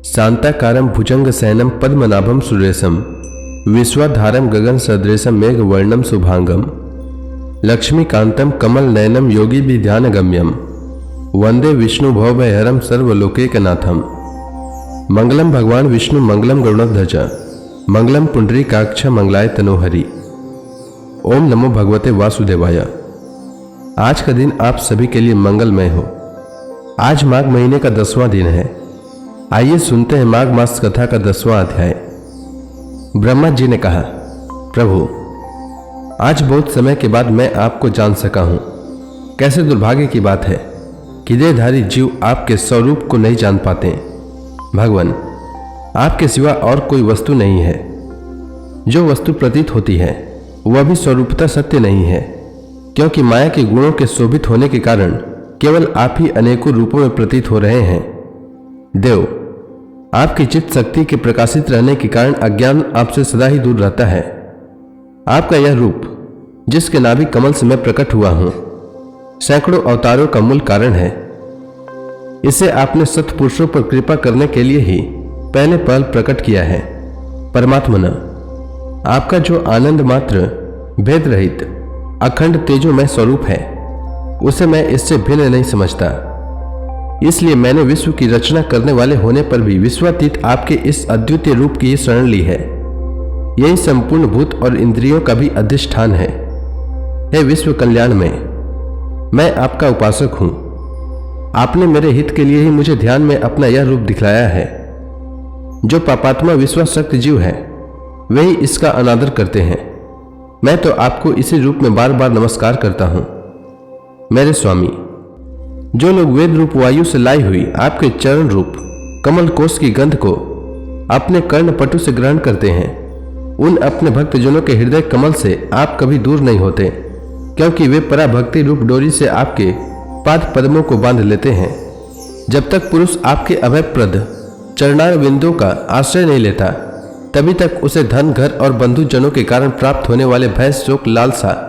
शांताकारं भुजंग सैनम पद्मनाभं सुरेशम विश्वाधारं गगन सदृशम मेघ वर्णम शुभांगम लक्ष्मीकांतम कमल नयनम योगी भी ध्यान गम्यम वंदे विष्णु भवभयहरम सर्वलोकैकनाथम। मंगलम भगवान विष्णु मंगलम गरुड़ध्वज मंगलम पुंडरीकाक्ष मंगलाय तनोहरि। ओम नमो भगवते वासुदेवाय। आज का दिन आप सभी के लिए मंगलमय हो। आज माघ महीने का 10वां दिन है। आइए सुनते हैं माघ मास कथा का 10वां अध्याय। ब्रह्मा जी ने कहा, प्रभु आज बहुत समय के बाद मैं आपको जान सका हूं। कैसे दुर्भाग्य की बात है कि देहधारी जीव आपके स्वरूप को नहीं जान पाते। भगवान, आपके सिवा और कोई वस्तु नहीं है। जो वस्तु प्रतीत होती है वह भी स्वरूपता सत्य नहीं है, क्योंकि माया के गुणों के शोभित होने के कारण केवल आप ही अनेकों रूपों में प्रतीत हो रहे हैं। देव, आपकी चित्त शक्ति के प्रकाशित रहने के कारण अज्ञान आपसे सदा ही दूर रहता है। आपका यह रूप जिसके नाभि कमल से मैं प्रकट हुआ हूं, सैकड़ों अवतारों का मूल कारण है। इसे आपने सत्पुरुषों पर कृपा करने के लिए ही पहले पहल प्रकट किया है। परमात्मन, आपका जो आनंद मात्र भेद रहित अखंड तेजोमय स्वरूप है उसे मैं इससे भिन्न नहीं समझता। इसलिए मैंने विश्व की रचना करने वाले होने पर भी विश्वातीत आपके इस अद्वितीय रूप की शरण ली है। यही संपूर्ण भूत और इंद्रियों का भी अधिष्ठान है। हे विश्व कल्याण में, मैं आपका उपासक हूं। आपने मेरे हित के लिए ही मुझे ध्यान में अपना यह रूप दिखलाया है। जो पापात्मा विश्वासक्त जीव है वही इसका अनादर करते हैं। मैं तो आपको इसी रूप में बार बार नमस्कार करता हूं। मेरे स्वामी, जो लोग वेद रूप वायु से लाई हुई आपके चरण रूप कमल कोश की गंध को अपने कर्णपटु से ग्रहण करते हैं, उन अपने भक्तजनों के हृदय कमल से आप कभी दूर नहीं होते, क्योंकि वे पराभक्ति रूप डोरी से आपके पाद पद्मों को बांध लेते हैं। जब तक पुरुष आपके अभयप्रद चरणार बिंदुओं का आश्रय नहीं लेता, तभी तक उसे धन, घर और बंधुजनों के कारण प्राप्त होने वाले भय, शोक, लालसा,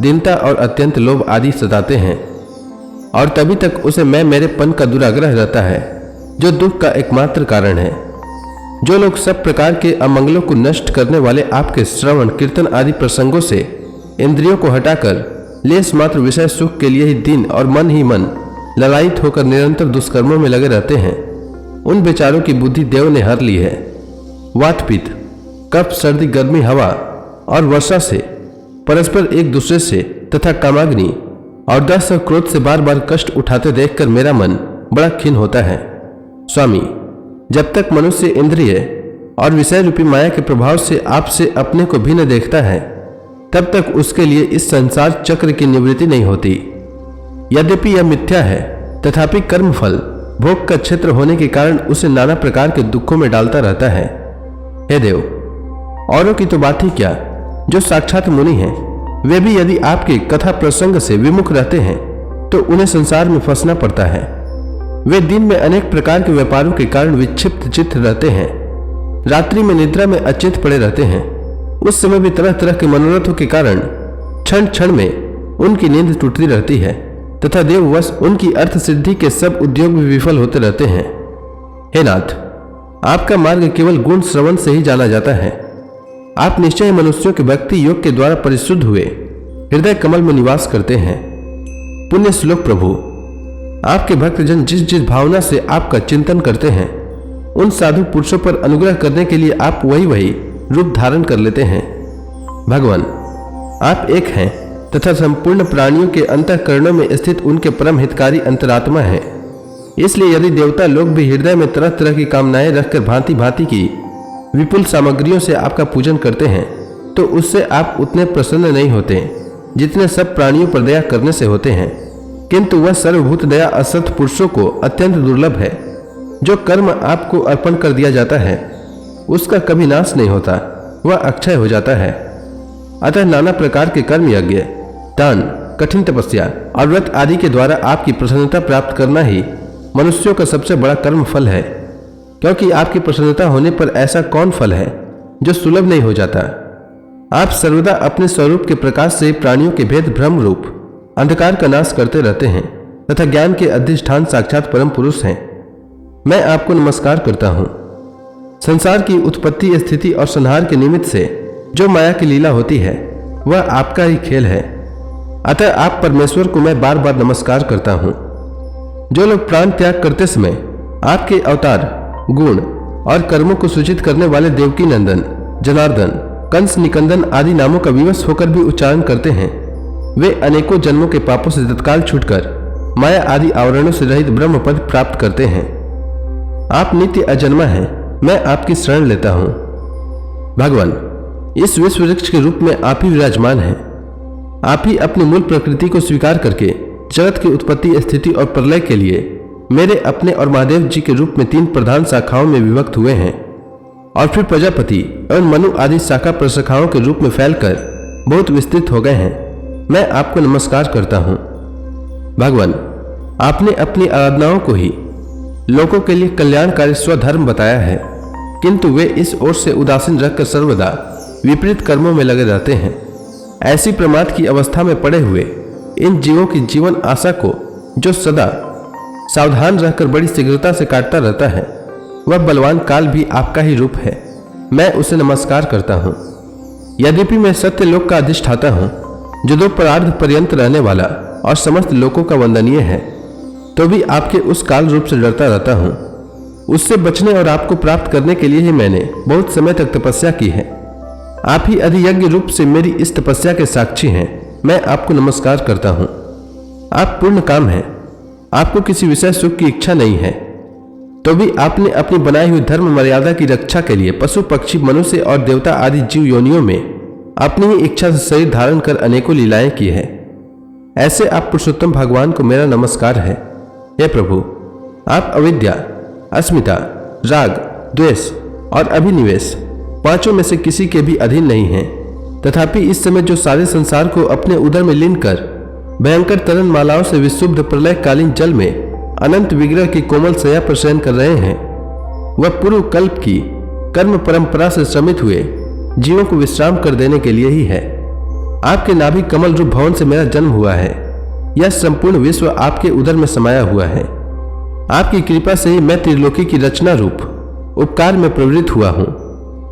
दीनता और अत्यंत लोभ आदि सताते हैं। और तभी तक उसे मैं मेरेपन का दुराग्रह रहता है, जो दुख का एकमात्र कारण है। जो लोग सब प्रकार के अमंगलों को नष्ट करने वाले आपके श्रवण, कीर्तन आदि प्रसंगों से इंद्रियों को हटाकर लेस मात्र विषय सुख के लिए ही दिन और मन ही मन ललायित होकर निरंतर दुष्कर्मों में लगे रहते हैं, उन बेचारों की बुद्धि देव ने हर ली है। वात, पित्त, कफ, सर्दी, गर्मी, हवा और वर्षा से परस्पर एक दूसरे से तथा कामाग्नि और दस और क्रोध से बार बार कष्ट उठाते देखकर मेरा मन बड़ा खिन्न होता है। स्वामी, जब तक मनुष्य इंद्रिय और विषय रूपी माया के प्रभाव से आपसे अपने को भिन्न देखता है, तब तक उसके लिए इस संसार चक्र की निवृत्ति नहीं होती। यद्यपि यह मिथ्या है, तथापि कर्मफल भोग का क्षेत्र होने के कारण उसे नाना प्रकार के दुखों में डालता रहता है। हे देव, औरों की तो बात ही क्या, जो साक्षात मुनि हैं वे भी यदि आपके कथा प्रसंग से विमुख रहते हैं तो उन्हें संसार में फंसना पड़ता है। वे दिन में अनेक प्रकार के व्यापारों के कारण विक्षिप्त चित्त रहते हैं, रात्रि में निद्रा में अचेत पड़े रहते हैं। उस समय भी तरह तरह के मनोरथों के कारण क्षण क्षण में उनकी नींद टूटती रहती है तथा देववश उनकी अर्थ सिद्धि के सब उद्योग भी विफल होते रहते हैं। हे नाथ, आपका मार्ग केवल गुण श्रवण से ही जाना जाता है। आप निश्चय मनुष्यों के भक्ति योग के द्वारा परिशुद्ध हुए हृदय कमल में निवास करते हैं। पुण्य श्लोक प्रभु, आपके भक्तजन जिस जिस भावना से आपका चिंतन करते हैं, उन साधु पुरुषों पर अनुग्रह करने के लिए आप वही वही रूप धारण कर लेते हैं। भगवान, आप एक हैं तथा संपूर्ण प्राणियों के अंतःकरणों में स्थित उनके परम हितकारी अंतरात्मा हैं। इसलिए यदि देवता लोग भी हृदय में तरह तरह की कामनाएं रखकर भांति भांति की विपुल सामग्रियों से आपका पूजन करते हैं, तो उससे आप उतने प्रसन्न नहीं होते जितने सब प्राणियों पर दया करने से होते हैं। किंतु वह सर्वभूत दया असत पुरुषों को अत्यंत दुर्लभ है। जो कर्म आपको अर्पण कर दिया जाता है उसका कभी नाश नहीं होता, वह अक्षय हो जाता है। अतः नाना प्रकार के कर्म, यज्ञ, दान, कठिन तपस्या और व्रत आदि के द्वारा आपकी प्रसन्नता प्राप्त करना ही मनुष्यों का सबसे बड़ा कर्म फल है। क्योंकि आपकी प्रसन्नता होने पर ऐसा कौन फल है जो सुलभ नहीं हो जाता। आप सर्वदा अपने स्वरूप के प्रकाश से प्राणियों के भेद भ्रम रूप अंधकार का नाश करते रहते हैं तथा ज्ञान के अधिष्ठान साक्षात परम पुरुष हैं। मैं आपको नमस्कार करता हूँ। संसार की उत्पत्ति, स्थिति और संहार के निमित्त से जो माया की लीला होती है वह आपका ही खेल है। अतः आप परमेश्वर को मैं बार बार नमस्कार करता हूं। जो लोग प्राण त्याग करते समय आपके अवतार, गुण और कर्मों को सूचित करने वाले देवकी नंदन, जनार्दन, कंस निकंदन आदि नामों का विवश होकर भी उच्चारण करते हैं, वे अनेकों जन्मों के पापों से तत्काल छूटकर माया आदि आवरणों से रहित ब्रह्म पद प्राप्त करते हैं। आप नित्य अजन्मा हैं, मैं आपकी शरण लेता हूं। भगवान, इस विश्व वृक्ष के रूप में आप ही विराजमान हैं। आप ही अपनी मूल प्रकृति को स्वीकार करके जगत की उत्पत्ति, स्थिति और प्रलय के लिए मेरे अपने और महादेव जी के रूप में 3 प्रधान शाखाओं में विभक्त हुए हैं और फिर प्रजापति एवं मनु आदि शाखा प्रशाखाओं के रूप में फैलकर बहुत विस्तृत हो गए हैं। मैं आपको नमस्कार करता हूं। भगवान, आपने अपनी आराधनाओं को ही लोगों के लिए कल्याणकारी स्वधर्म बताया है, किंतु वे इस ओर से उदासीन रखकर सर्वदा विपरीत कर्मों में लगे रहते हैं। ऐसी प्रमाद की अवस्था में पड़े हुए इन जीवों की जीवन आशा को जो सदा सावधान रहकर बड़ी शीघ्रता से काटता रहता है, वह बलवान काल भी आपका ही रूप है। मैं उसे नमस्कार करता हूँ। यद्यपि मैं सत्य लोक का अधिष्ठाता हूँ, जो 2 परार्ध पर्यंत रहने वाला और समस्त लोकों का वंदनीय है, तो भी आपके उस काल रूप से डरता रहता हूँ। उससे बचने और आपको प्राप्त करने के लिए ही मैंने बहुत समय तक तपस्या की है। आप ही अधियज्ञ रूप से मेरी इस तपस्या के साक्षी हैं। मैं आपको नमस्कार करता हूं। आप पूर्ण काम हैं, आपको किसी विषय सुख की इच्छा नहीं है, तो भी आपने अपनी बनाई हुई धर्म मर्यादा की रक्षा के लिए पशु, पक्षी, मनुष्य और देवता आदि जीव योनियों में अपनी ही इच्छा से शरीर धारण कर अनेकों लीलाएं की है। ऐसे आप पुरुषोत्तम भगवान को मेरा नमस्कार है। हे प्रभु, आप अविद्या, अस्मिता, राग, द्वेष और अभिनिवेश 5 में से किसी के भी अधीन नहीं हैं। तथापि इस समय जो सारे संसार को अपने उदर में लीन कर भयंकर तरन मालाओं से विशुद्ध प्रलयकालीन जल में अनंत विग्रह की कोमल शया पर शयन कर रहे हैं, वह पूर्व कल्प की कर्म परंपरा से श्रमित हुए जीवों को विश्राम कर देने के लिए ही है। आपके नाभि कमल रूप भवन से मेरा जन्म हुआ है। यह संपूर्ण विश्व आपके उदर में समाया हुआ है। आपकी कृपा से ही मैं त्रिलोकी की रचना रूप उपकार में प्रवृत्त हुआ हूँ।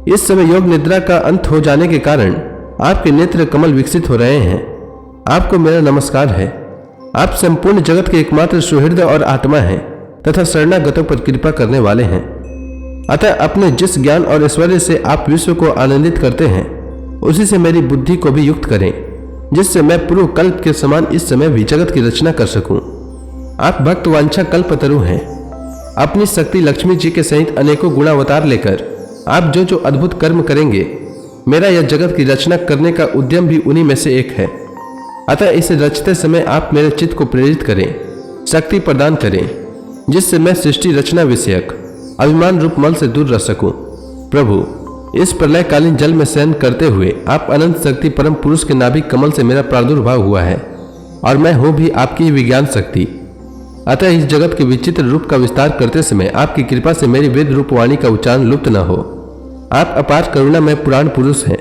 इस समय योग निद्रा का अंत हो जाने के कारण आपके नेत्र कमल विकसित हो रहे हैं। आपको मेरा नमस्कार है। आप संपूर्ण जगत के एकमात्र सुहृदय और आत्मा हैं तथा शरणागतों पर कृपा करने वाले हैं। अतः अपने जिस ज्ञान और ऐश्वर्य से आप विश्व को आनंदित करते हैं, उसी से मेरी बुद्धि को भी युक्त करें, जिससे मैं पूर्व कल्प के समान इस समय भी जगत की रचना कर सकूं। आप भक्त वांछा कल्पतरु हैं। अपनी शक्ति लक्ष्मी जी के सहित अनेकों गुणावतार लेकर आप जो जो अद्भुत कर्म करेंगे, मेरा यह जगत की रचना करने का उद्यम भी उन्हीं में से एक है। अतः इसे रचते समय आप मेरे चित्त को प्रेरित करें, शक्ति प्रदान करें, जिससे मैं सृष्टि रचना विषयक अभिमान रूप मल से दूर रह सकूं। प्रभु, इस प्रलयकालीन जल में शयन करते हुए आप अनंत शक्ति परम पुरुष के नाभि कमल से मेरा प्रादुर्भाव हुआ है और मैं हूं भी आपकी विज्ञान शक्ति। अतः इस जगत के विचित्र रूप का विस्तार करते समय आपकी कृपा से मेरी वेद रूप वाणी का उच्चारण लुप्त न हो। आप अपार करुणामय पुराण पुरुष हैं।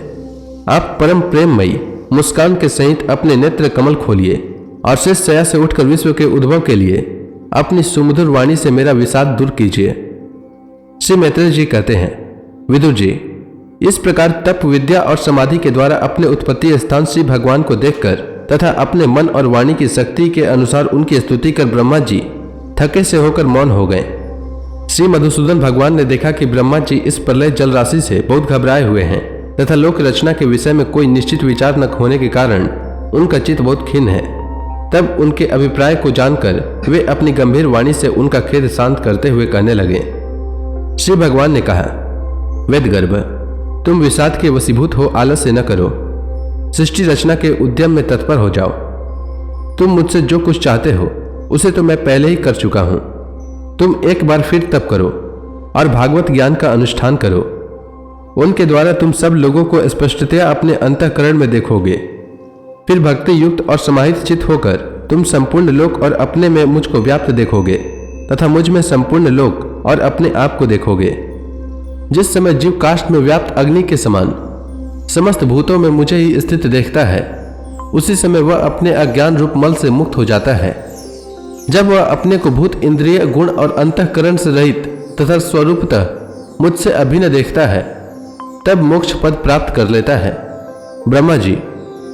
आप परम प्रेममयी मुस्कान के सहित अपने नेत्र कमल खोलिए और शेष शया से उठकर विश्व के उद्भव के लिए अपनी सुमधुर वाणी से मेरा विषाद दूर कीजिए। श्री मैत्रेय जी कहते हैं, विदुर जी, इस प्रकार तप, विद्या और समाधि के द्वारा अपने उत्पत्ति स्थान श्री भगवान को देखकर तथा अपने मन और वाणी की शक्ति के अनुसार उनकी स्तुति कर ब्रह्मा जी थके से होकर मौन हो गए। श्री मधुसूदन भगवान ने देखा कि ब्रह्मा जी इस प्रलय जल राशि से बहुत घबराए हुए हैं तथा लोक रचना के विषय में कोई निश्चित विचार न होने के कारण उनका चित्त बहुत खिन्न है। तब उनके अभिप्राय को जानकर वे अपनी गंभीर वाणी से उनका खेद शांत करते हुए कहने लगे। श्री भगवान ने कहा, वेदगर्भ, तुम विषाद के वशीभूत हो आलस्य न करो, सृष्टि रचना के उद्यम में तत्पर हो जाओ। तुम मुझसे जो कुछ चाहते हो उसे तो मैं पहले ही कर चुका हूं। तुम एक बार फिर तप करो और भागवत ज्ञान का अनुष्ठान करो। उनके द्वारा तुम सब लोगों को स्पष्टतया अपने अंतःकरण में देखोगे। फिर भक्ति युक्त और समाहित चित्त होकर तुम संपूर्ण लोक और अपने में मुझको व्याप्त देखोगे तथा मुझ में संपूर्ण लोक और अपने आप को देखोगे। जिस समय जीव काष्ठ में व्याप्त अग्नि के समान समस्त भूतों में मुझे ही स्थित देखता है, उसी समय वह अपने अज्ञान रूप मल से मुक्त हो जाता है। जब वह अपने को भूत, इंद्रिय, गुण और अंतःकरण से रहित तथा स्वरूपतः मुझसे अभिन्न देखता है तब मोक्ष पद प्राप्त कर लेता है। ब्रह्मा जी,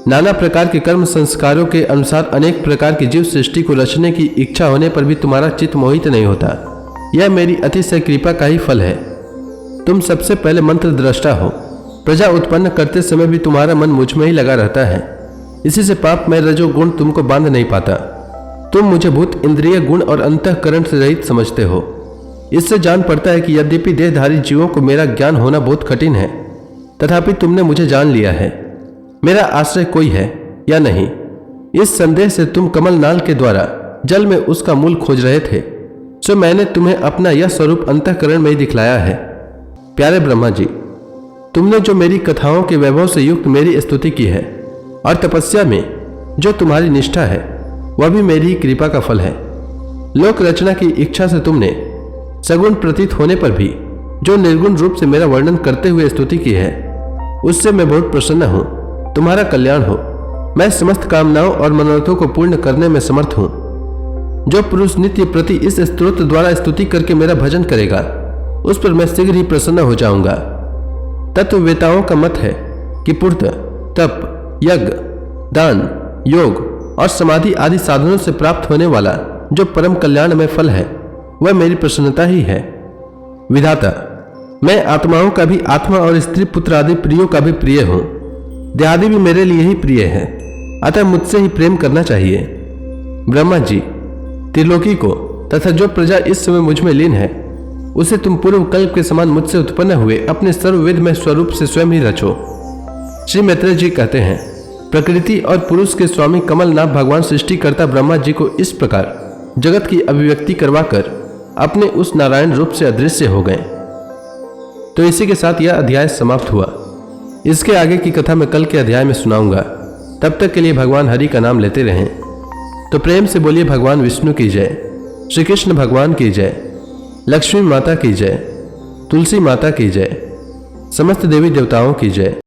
नाना प्रकार के कर्म संस्कारों के अनुसार अनेक प्रकार की जीव सृष्टि को रचने की इच्छा होने पर भी तुम्हारा चित्त मोहित नहीं होता। यह मेरी अतिशय कृपा का ही फल है। तुम सबसे पहले मंत्र दृष्टा हो। प्रजा उत्पन्न करते समय भी तुम्हारा मन मुझ में ही लगा रहता है। इसी से पाप में रजोगुण तुमको बांध नहीं पाता। तुम मुझे भूत, इंद्रिय, गुण और अंतःकरण से रहित समझते हो। इससे जान पड़ता है कि यद्यपि देहधारी जीवों को मेरा ज्ञान होना बहुत कठिन है, तथापि तुमने मुझे जान लिया है। मेरा आश्रय कोई है या नहीं, इस संदेह से तुम कमल नाल के द्वारा जल में उसका मूल खोज रहे थे, सो मैंने तुम्हें अपना यह स्वरूप अंतःकरण में ही दिखलाया है। प्यारे ब्रह्मा जी, तुमने जो मेरी कथाओं के वैभव से युक्त मेरी स्तुति की है और तपस्या में जो तुम्हारी निष्ठा है, वह भी मेरी कृपा का फल है। लोक रचना की इच्छा से तुमने सगुण प्रतीत होने पर भी जो निर्गुण रूप से मेरा वर्णन करते हुए स्तुति की है, उससे मैं बहुत प्रसन्न हूँ। तुम्हारा कल्याण हो। मैं समस्त कामनाओं और मनोरथों को पूर्ण करने में समर्थ हूँ। जो पुरुष नित्य प्रति इस स्तोत्र द्वारा स्तुति करके मेरा भजन करेगा, उस पर मैं शीघ्र ही प्रसन्न हो जाऊंगा। तत्ववेताओं का मत है कि पूर्त, तप, यज्ञ, दान, योग और समाधि आदि साधनों से प्राप्त होने वाला जो परम कल्याण में फल है, वह मेरी प्रसन्नता ही है। विधाता, मैं आत्माओं का भी आत्मा और स्त्री पुत्र आदि प्रियों का भी प्रिय हूँ। देहादि भी मेरे लिए ही प्रिय है, अतः मुझसे ही प्रेम करना चाहिए। ब्रह्मा जी, त्रिलोकी को तथा जो प्रजा इस समय मुझ में लीन है, उसे तुम पूर्व कल्प के समान मुझसे उत्पन्न हुए अपने सर्वविधमय स्वरूप से स्वयं ही रचो। श्री मैत्रेय जी कहते हैं, प्रकृति और पुरुष के स्वामी कमलनाथ भगवान सृष्टिकर्ता ब्रह्मा जी को इस प्रकार जगत की अभिव्यक्ति करवाकर अपने उस नारायण रूप से अदृश्य हो गए। तो इसी के साथ यह अध्याय समाप्त हुआ। इसके आगे की कथा मैं कल के अध्याय में सुनाऊंगा। तब तक के लिए भगवान हरि का नाम लेते रहें। तो प्रेम से बोलिए भगवान विष्णु की जय, श्री कृष्ण भगवान की जय, लक्ष्मी माता की जय, तुलसी माता की जय, समस्त देवी देवताओं की जय।